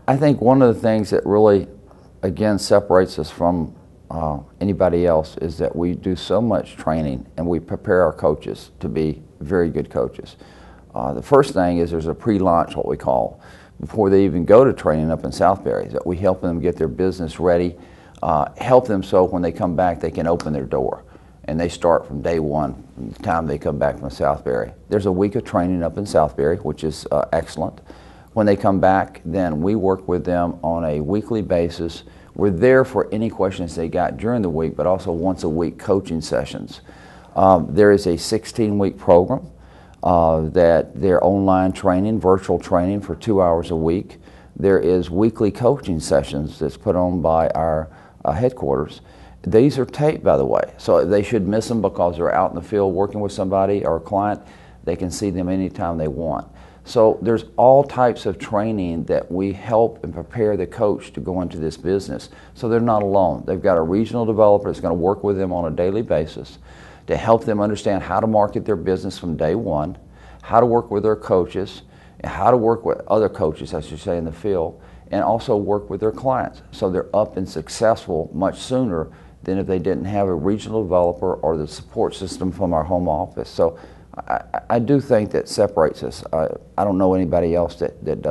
I think one of the things that really, again, separates us from anybody else is that we do so much training and we prepare our coaches to be very good coaches. The first thing is there's a pre-launch, what we call, before they even go to training up in Southbury, that we help them get their business ready, help them so when they come back they can open their door. And they start from day one, from the time they come back from Southbury. There's a week of training up in Southbury, which is excellent. When they come back, then we work with them on a weekly basis. We're there for any questions they got during the week, but also once a week coaching sessions. There is a 16-week program that they're online training, virtual training for 2 hours a week. There is weekly coaching sessions that's put on by our headquarters. These are taped, by the way, so they should miss them because they're out in the field working with somebody or a client. They can see them anytime they want. So there's all types of training that we help and prepare the coach to go into this business so they're not alone. They've got a regional developer that's going to work with them on a daily basis to help them understand how to market their business from day one, how to work with their coaches, and how to work with other coaches, I should say, in the field, and also work with their clients so they're up and successful much sooner than if they didn't have a regional developer or the support system from our home office. So I do think that separates us. I don't know anybody else that does.